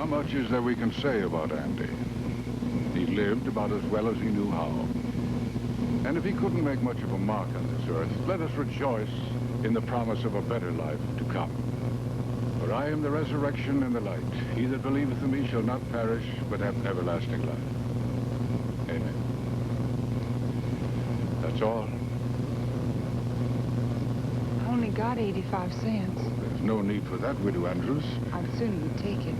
much is there we can say about Andy? He lived about as well as he knew how. And if he couldn't make much of a mark on this earth, let us rejoice in the promise of a better life to come. For I am the resurrection and the light. He that believeth in me shall not perish, but have everlasting life. Amen. That's all. I only got 85 cents. There's no need for that, Widow Andrews. I'd sooner you take it.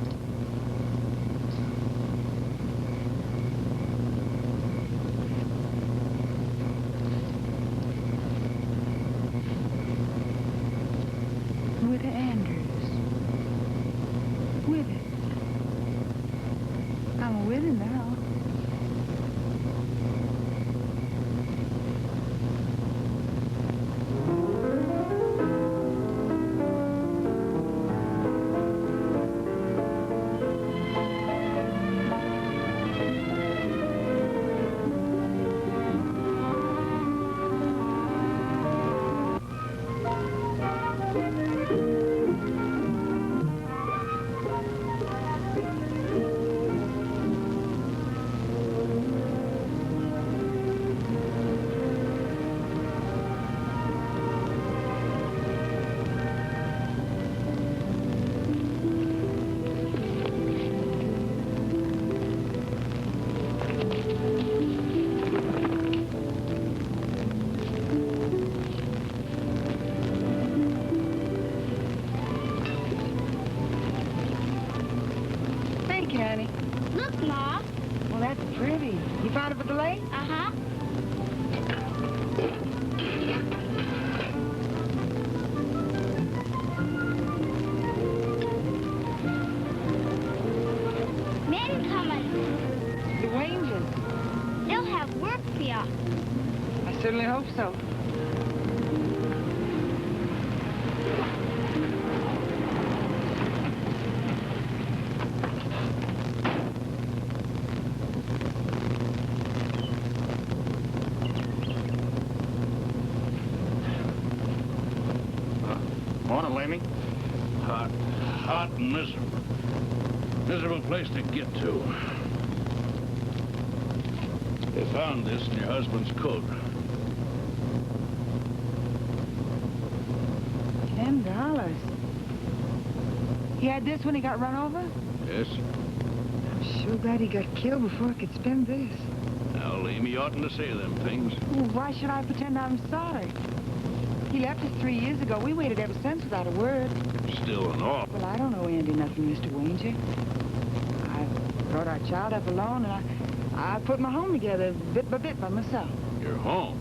Widow Andrews. Widow. I'm a widow now. Look, Ma. Well, that's pretty. You found it for the lake? Uh-huh. Men coming. The Rangers. They'll have work for ya. I certainly hope so. Morning, Lamy. Hot and miserable. Miserable place to get to. They found this in your husband's coat. $10. He had this when he got run over? Yes? I'm sure glad he got killed before I could spend this. Now, Lamy, you oughtn't to say them things. Well, why should I pretend I'm sorry? He left us 3 years ago. We waited ever since without a word. Still an awful. Well, I don't owe Andy nothing, Mr. Wanger. I brought our child up alone, and I put my home together bit by myself. Your home?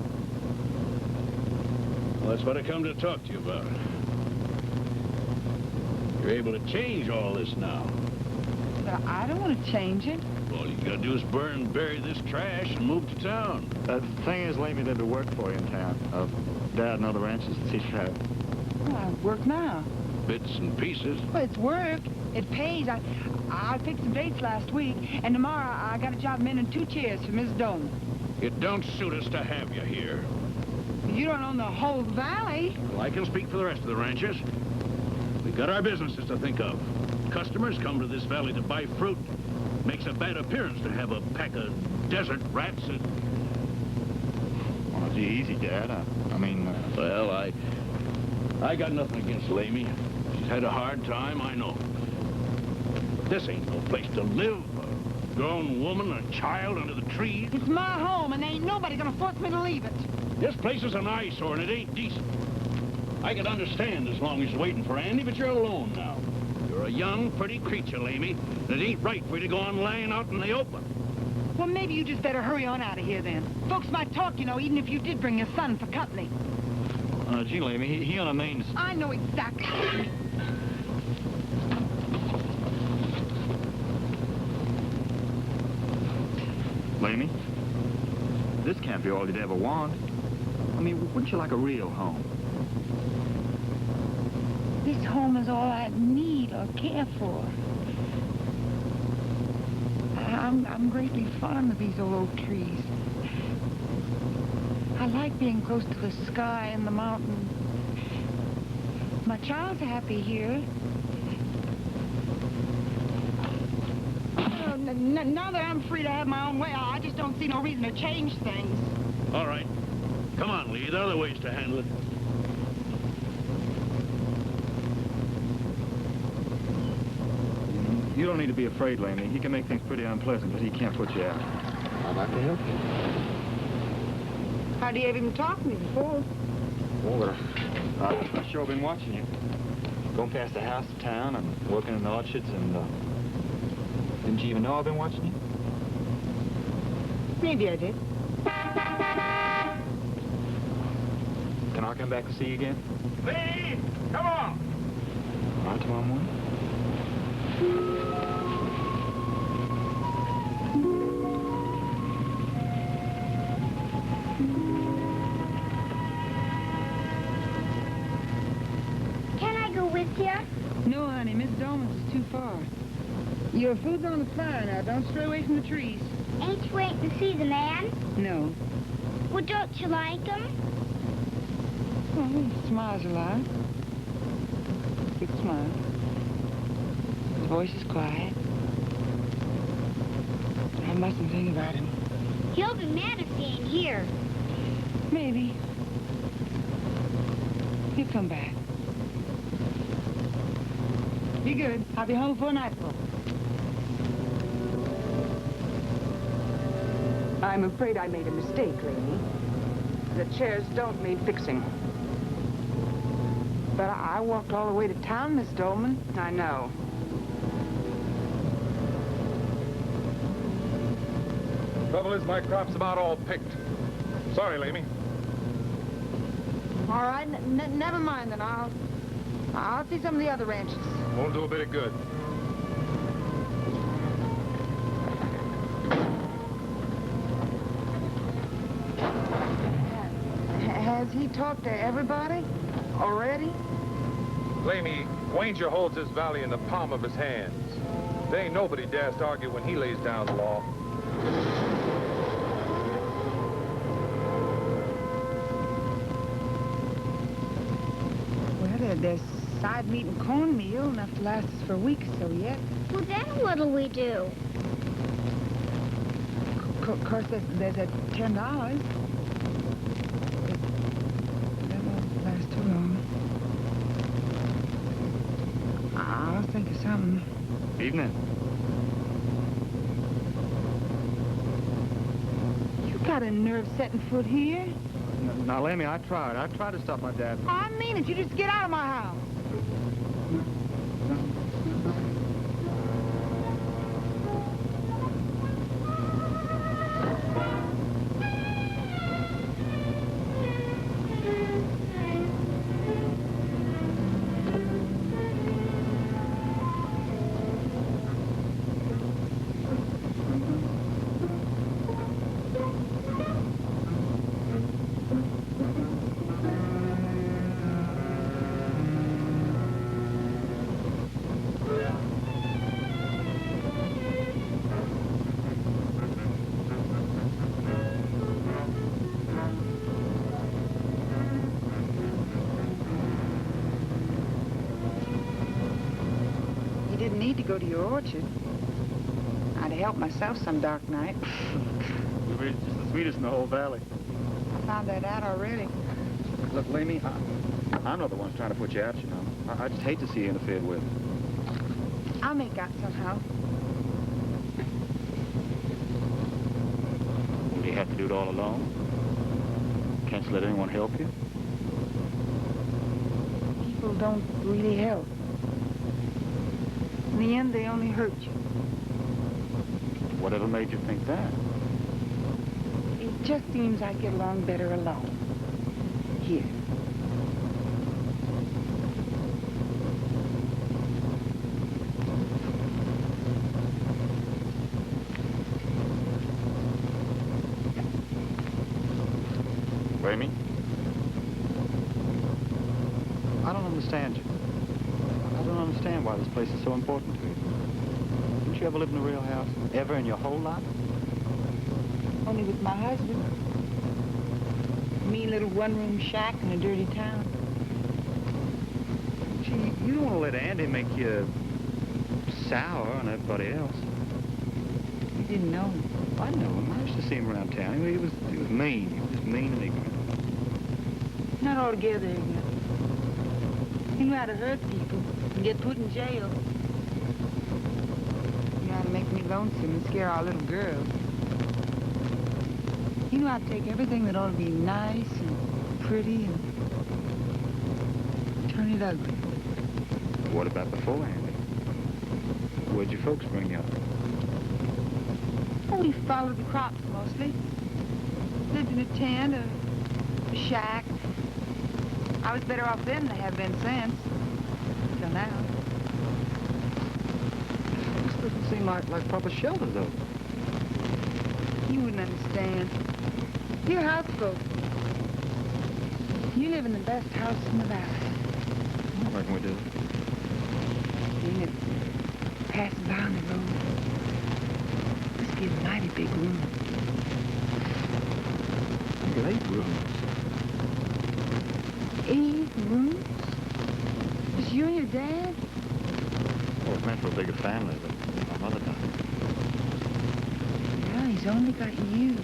Well, that's what I come to talk to you about. You're able to change all this now. But I don't want to change it. All you gotta do is burn and bury this trash and move to town. The thing is, Lamy did the work for you in town. Dad and other ranches that teach you how. Well, I work now. Bits and pieces. Well, it's work. It pays. I picked some dates last week, and tomorrow I got a job mending 2 chairs for Miss Dolan. It don't suit us to have you here. You don't own the whole valley. Well, I can speak for the rest of the ranchers. We've got our businesses to think of. Customers come to this valley to buy fruit. Makes a bad appearance to have a pack of desert rats that... Well, gee, easy, Dad. I mean... Well, I got nothing against Lamy. She's had a hard time, I know. But this ain't no place to live. A grown woman and a child under the trees. It's my home, and ain't nobody gonna force me to leave it. This place is an eyesore, and it ain't decent. I could understand as long as you're waiting for Andy, but you're alone now. You're a young, pretty creature, Lamy, and it ain't right for you to go on laying out in the open. Well, maybe you just better hurry on out of here, then. Folks might talk, you know, even if you did bring your son for company. Gee, Lamy, he on a means... I know exactly. Lamy, this can't be all you'd ever want. I mean, wouldn't you like a real home? This home is all I need or care for. I'm greatly fond of these old oak trees. I like being close to the sky and the mountain. My child's happy here. now that I'm free to have my own way, I just don't see no reason to change things. All right. Come on, Lee. There are other ways to handle it. You don't need to be afraid, Lamy. He can make things pretty unpleasant, but he can't put you out. I'd like to help you. How'd you ever even talk to me before? Oh, but I've sure been watching you. Going past the house to town and working in the orchards and, didn't you even know I've been watching you? Maybe I did. Can I come back to see you again? Lee! Come on! All right, tomorrow morning? Can I go with you? No, honey, Miss Dolman's is too far. Your food's on the fire now. Don't stray away from the trees. Ain't you waiting to see the man? No. Well, don't you like him? Well, he smiles a lot. Big smile. His voice is quiet. I mustn't think about him. He'll be mad if he ain't here. Maybe. He'll come back. Be good. I'll be home before nightfall. I'm afraid I made a mistake, lady. The chairs don't need fixing. But I walked all the way to town, Miss Dolman. I know. Trouble is, my crop's about all picked. Sorry, Lamy. All right, never mind then. I'll see some of the other ranches. Won't do a bit of good. Has he talked to everybody already? Lamy, Wanger holds this valley in the palm of his hands. There ain't nobody dares to argue when he lays down the law. Well, there's side meat and cornmeal, enough to last us for a week or so yet. Well, then what'll we do? Of course, there's that $10. That won't last too long. I'll think of something. Evening. You got a nerve setting foot here. Now, Lamy, I tried to stop my dad. I mean it. You just get out of my house. Need to go to your orchard. I'd help myself some dark night. We were just the sweetest in the whole valley. I found that out already. Look, Lamy, I'm not the one trying to put you out, you know. I just hate to see you interfered with. I'll make out somehow. Do you have to do it all alone? Can't you let anyone help you? People don't really help. In the end, they only hurt you. Whatever made you think that? It just seems I get along better alone. Here. Amy? I don't understand you. I don't understand why this place is so important to you. Didn't you ever live in a real house? Ever in your whole life? Only with my husband. Mean little one-room shack in a dirty town. Gee, you don't want to let Andy make you sour on everybody else. didn't know him. I know him. I used to see him around town. He was mean. He was mean and ignorant. Not altogether ignorant. He knew how to hurt people and get put in jail. He knew how to make me lonesome and scare our little girls. He knew how to take everything that ought to be nice and pretty and turn it ugly. What about before, Andy? Where'd your folks bring you up? Oh, we followed the crops mostly. Lived in a tent, a shack. I was better off then than I have been since. Till now. This doesn't seem like proper shelter, though. You wouldn't understand. You're houseboat. You live in the best house in the valley. I reckon we do. Seen it passing by on the road. Must be a mighty big room. Look at 8 rooms. 8 rooms? Just you and your dad? Well, it's meant for a bigger family, but my mother died. Yeah, he's only got you.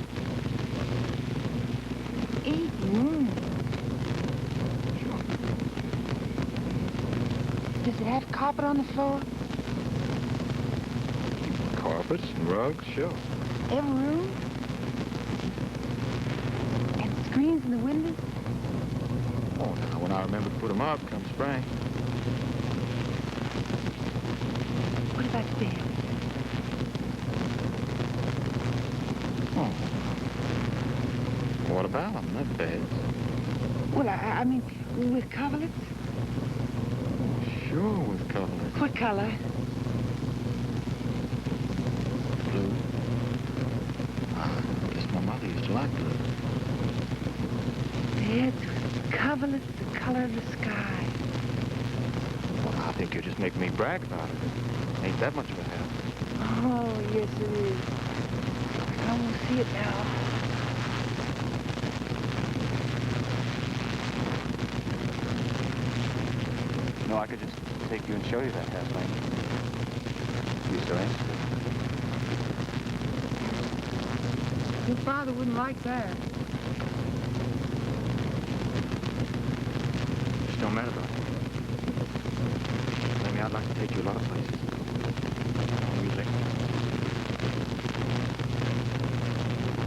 8 rooms. Sure. Does it have carpet on the floor? Carpets and rugs, sure. Every room? And screens in the windows? Oh, now, when I remember to put them up come spring. What about the bed? Oh. What about them? They're beds. Well, I mean, with coverlets? Sure, with coverlets. What color? Blue. I guess my mother used to like blue. Beds with coverlets the color of the sky. Well, I think you're just making me brag about it. Ain't that much of a house. Oh, yes, it is. I can almost see it now. No, I could just take you and show you that house, Lane. You so interested? Your father wouldn't like that. Just don't matter about it. Maybe I'd like to take you a lot of places. Oh, you let me.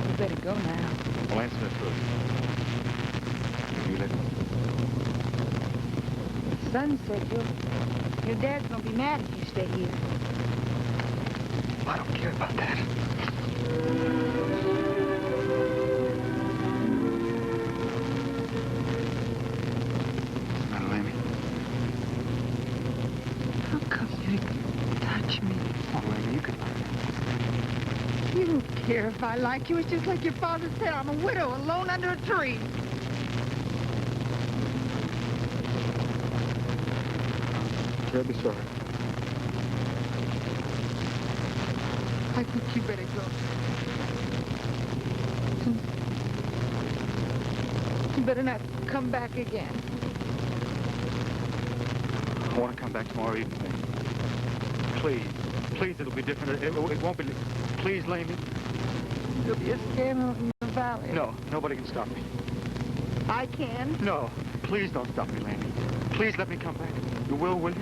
You better go now. Well, answer that first. You let me. Son said your dad's gonna be mad if you stay here. I don't care about that. Now, Amy. How come you didn't touch me? Oh, Amy, you could like me. You don't care if I like you. It's just like your father said. I'm a widow, alone under a tree. Terribly sorry. I think you better go. You better not come back again. I want to come back tomorrow evening. Please. Please, it'll be different. It won't be... Please, Lamy. There'll be a scandal in the valley. No, nobody can stop me. I can. No, please don't stop me, Lamy. Please let me come back. You will you?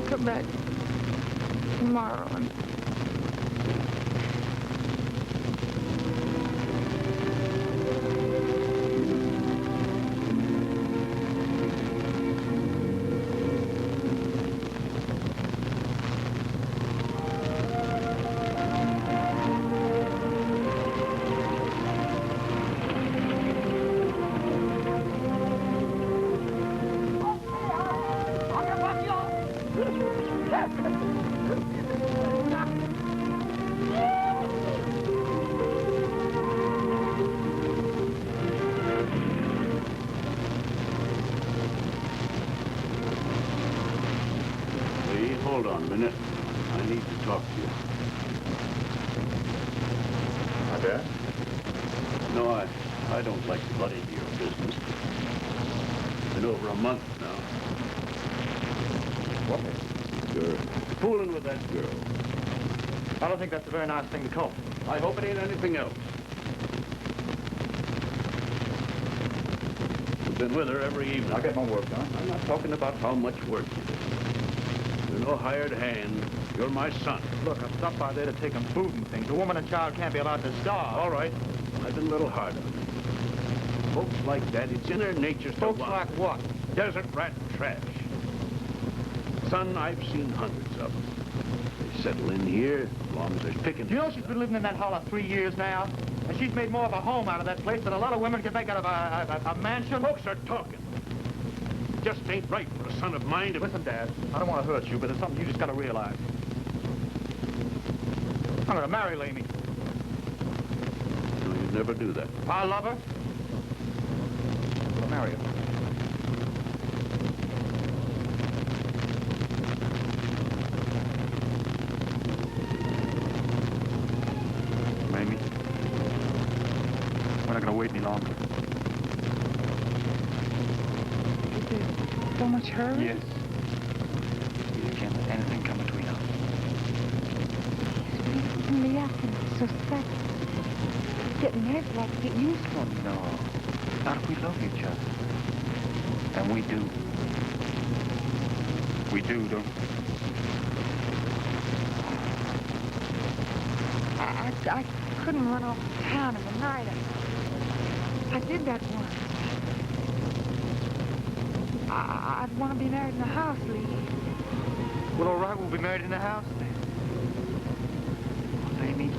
Come back tomorrow and... Hold on a minute. I need to talk to you. My dad? No, I don't like to butt into your business. It's been over a month now. What? You're fooling with that girl. I don't think that's a very nice thing to call. I hope it ain't anything else. You've been with her every evening. I'll get my work done. I'm not talking about how much work you do. You're no hired hand. You're my son. Look, I've stopped by there to take them food and things. A woman and child can't be allowed to starve. All right. I've been a little hard on you. Folks like that, it's in their nature to Folks want like what? desert rat trash. Son, I've seen hundreds of them. They settle in here as long as there's picking. Do you know she's been living in that holler 3 years now? And she's made more of a home out of that place than a lot of women can make out of a mansion? Folks are talking. Just ain't right for a son of mine to... Listen, Dad, I don't want to hurt you, but there's something you just got to realize. I'm going to marry Lamy. No, you'd never do that. I love her. I'll marry her. Mamie, we're not going to wait any longer. Is there so much hurry? Yes. You can't let anything come between us. He's freezing me up and it's so sudden. Getting nervous like to get used to him. No. Not if we love each other. And we do. We do, don't we? I couldn't run off town in the night. I did that once. I'd want to be married in the house, Lee. Well, all right, we'll be married in the house then. Amy,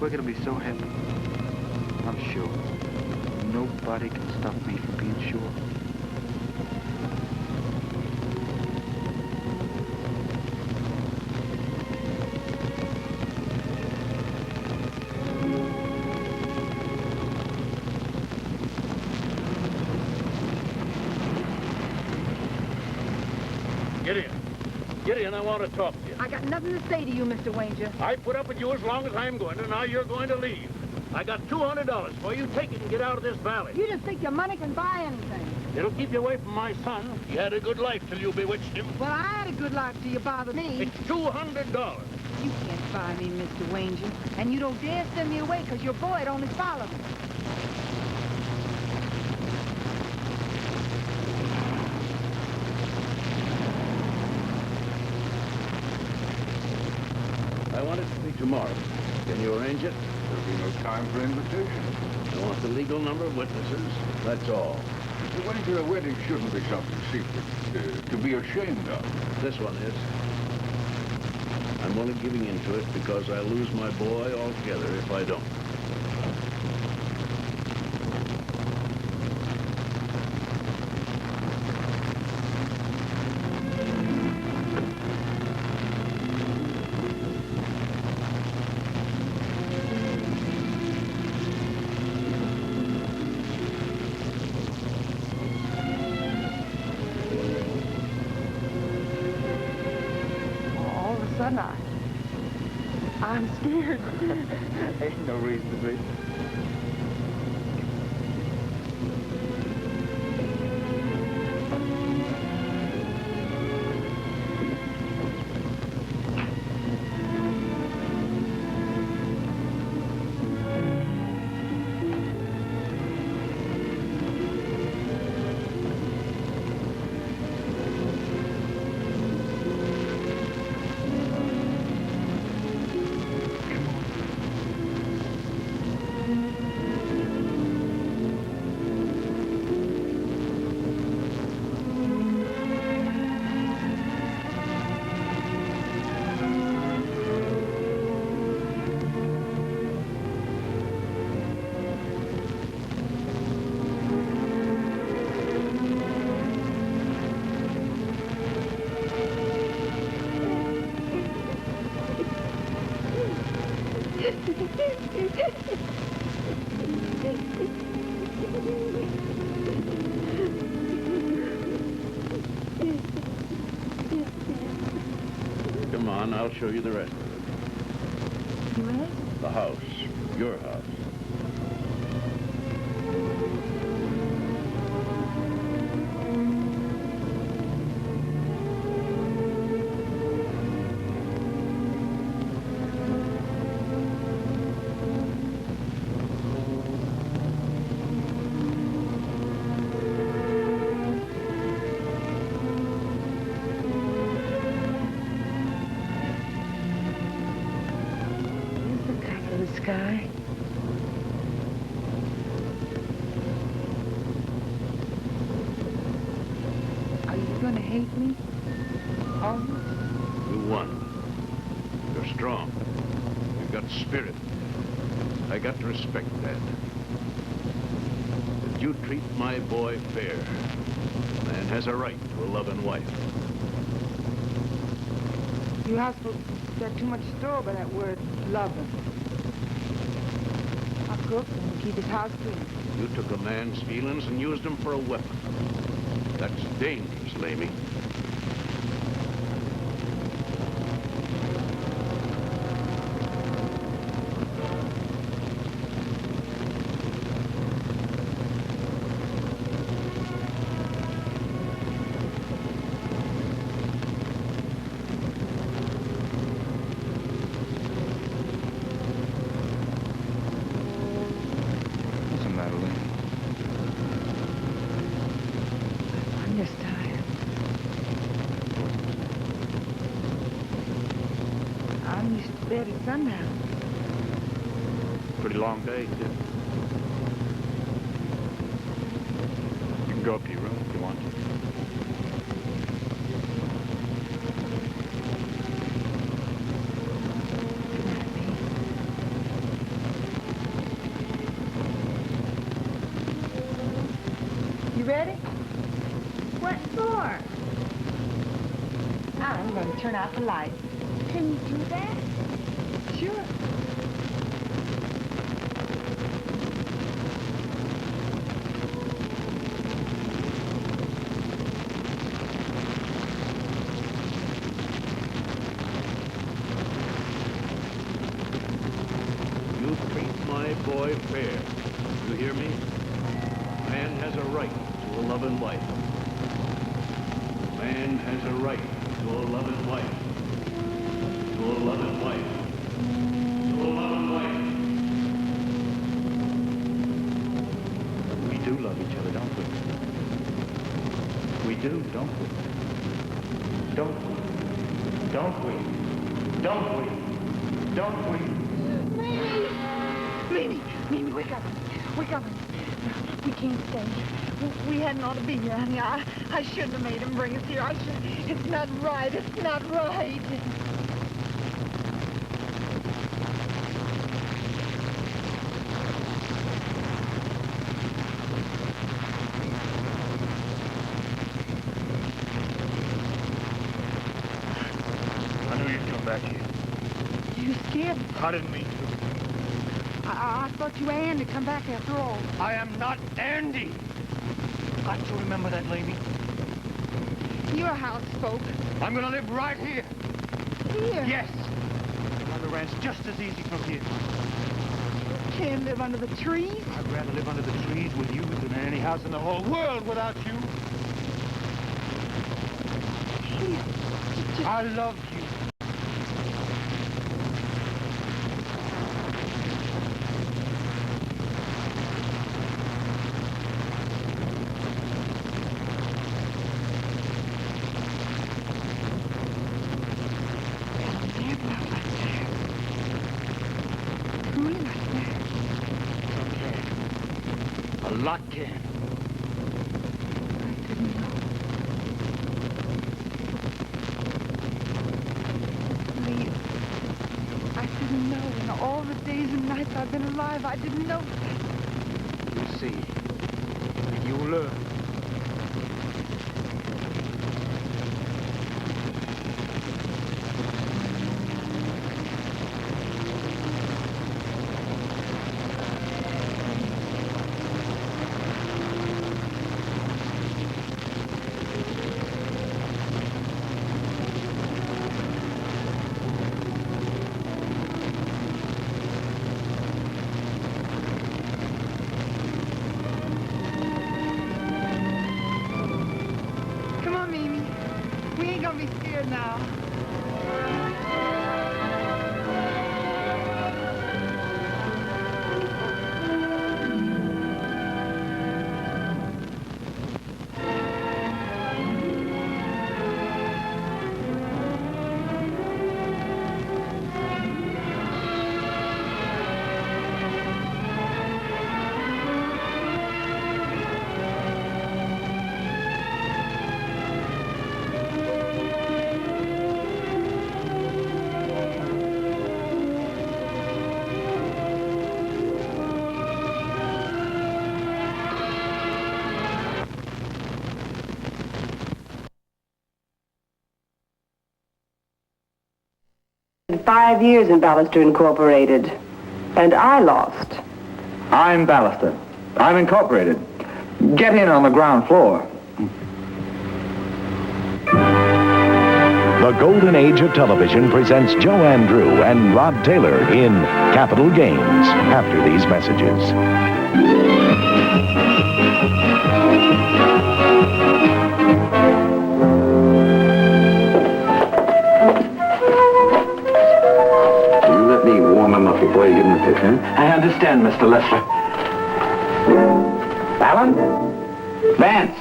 we're going to be so happy. I'm sure. Nobody can stop me from being sure. Gideon, I want to talk to you. I got nothing to say to you, Mr. Wanger. I put up with you as long as I'm going to. Now you're going to leave. I got $200 for you. Take it and get out of this valley. You just think your money can buy anything. It'll keep you away from my son. He had a good life till you bewitched him. Well, I had a good life till you bother me. It's $200. You can't buy me, Mr. Wanger. And you don't dare send me away because your boy'd only follow me. I want it to be tomorrow. Can you arrange it? There'll be no time for invitation. I want the legal number of witnesses. That's all. A wedding shouldn't be something secret to be ashamed of. This one is. I'm only giving into it because I lose my boy altogether if I don't. I'm scared. Ain't no reason to be. Come on, I'll show you the rest of it. Where? The house. Your house. sky. Are you gonna hate me? Always? You won. You're strong. You've got spirit. I got to respect that. But you treat my boy fair. A man has a right to a loving wife. You housefolk set too much store by that word, loving. I cook and keep his house clean. You took a man's feelings and used them for a weapon. That's dangerous, Lamey. What's the matter, Lee? I'm just tired. I'm used to bed at sundown. Pretty long day, too. You can go up to your room if you want to. Good night, Pete. You ready? What for? I'm going to turn out the light. Can you do that? Sure. You treat my boy fair. You hear me? Man has a right to a loving wife. Man has a right to a loving wife. To a loving wife. To a loving wife. We do love each other, don't we? We do, don't we? Don't we? Don't we? Don't we? Don't we? Mimi, wake up. Wake up. We can't stay. We hadn't ought to be here, honey. I shouldn't have made him bring us here. It's not right. It's not right. I knew you'd come back here. You scared? I didn't mean to. I thought you were Andy to come back after all. I am not Andy. Got to remember that, lady. You're a housefolk. I'm gonna live right here. Here. Yes. On the ranch, just as easy from here. You can't live under the trees. I'd rather live under the trees with you than in any house in the whole world without you. Please. I love you. A lot can. I didn't know. Lee, I didn't know. In all the days and nights I've been alive, I didn't know. You see, you learn. 5 years in Ballister Incorporated, and I lost. I'm Ballister. I'm incorporated. Get in on the ground floor. The Golden Age of Television presents Joanne Drew and Rod Taylor in Capital Gains after these messages. You let me warm him up before you give him the pitch, huh? I understand, Mr. Lester. Alan? Vance?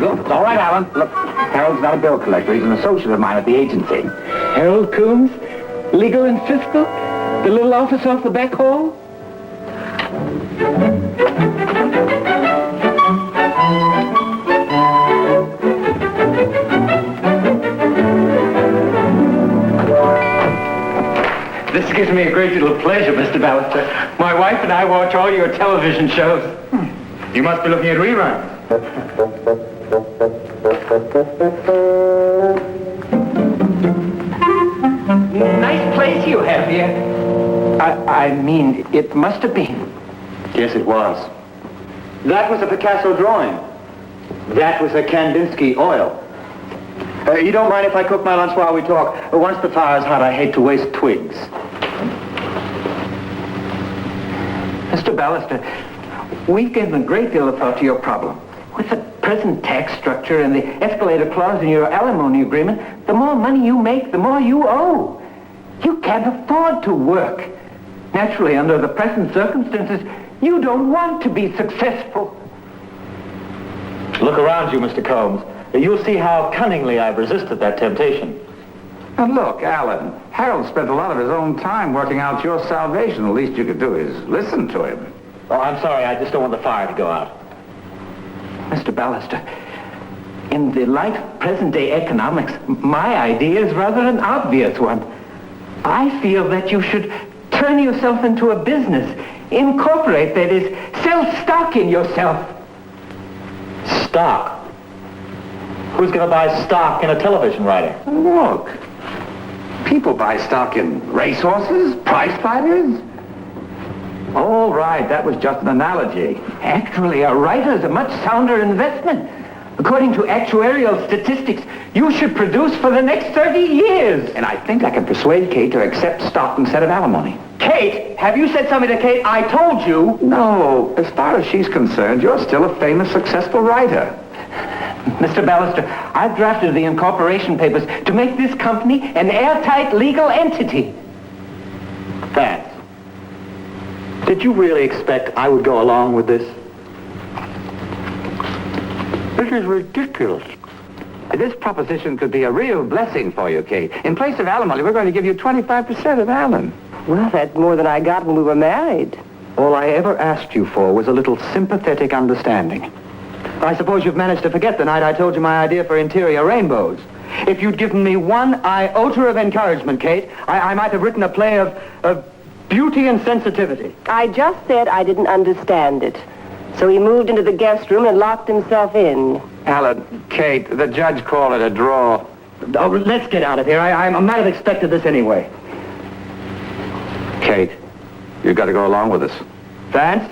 It's all right, Alan. Look, Harold's not a bill collector. He's an associate of mine at the agency. Harold Coombs? Legal and fiscal? The little office off the back hall? This gives me a great deal of pleasure, Mr. Ballister. My wife and I watch all your television shows. You must be looking at reruns. Nice place you have here. I mean, it must have been. Yes, it was. That was a Picasso drawing. That was a Kandinsky oil. You don't mind if I cook my lunch while we talk? Once the fire's hot, I hate to waste twigs. Mr. Ballister, we've given a great deal of thought to your problem. With the present tax structure and the escalator clause in your alimony agreement, the more money you make, the more you owe. You can't afford to work. Naturally, under the present circumstances, you don't want to be successful. Look around you, Mr. Combs. You'll see how cunningly I've resisted that temptation. Now look, Alan, Harold spent a lot of his own time working out your salvation. The least you could do is listen to him. Oh, I'm sorry. I just don't want the fire to go out. Mr. Ballister, in the light of present-day economics, my idea is rather an obvious one. I feel that you should turn yourself into a business. Incorporate, that is, sell stock in yourself. Stock? Who's going to buy stock in a television writer? Look, people buy stock in racehorses, prize fighters. All right, that was just an analogy. Actually, a writer's a much sounder investment. According to actuarial statistics, you should produce for the next 30 years. And I think I can persuade Kate to accept stock instead of alimony. Kate, have you said something to Kate? I told you. No, as far as she's concerned, you're still a famous, successful writer. Mr. Ballister, I've drafted the incorporation papers to make this company an airtight legal entity. Vance, did you really expect I would go along with this? This is ridiculous. This proposition could be a real blessing for you, Kate. In place of alimony, we're going to give you 25% of Alan. Well, that's more than I got when we were married. All I ever asked you for was a little sympathetic understanding. I suppose you've managed to forget the night I told you my idea for interior rainbows. If you'd given me one iota of encouragement, Kate, I might have written a play of beauty and sensitivity. I just said I didn't understand it. So he moved into the guest room and locked himself in. Alan, Kate, the judge called it a draw. Oh, let's get out of here. I might have expected this anyway. Kate, you've got to go along with us. Vance?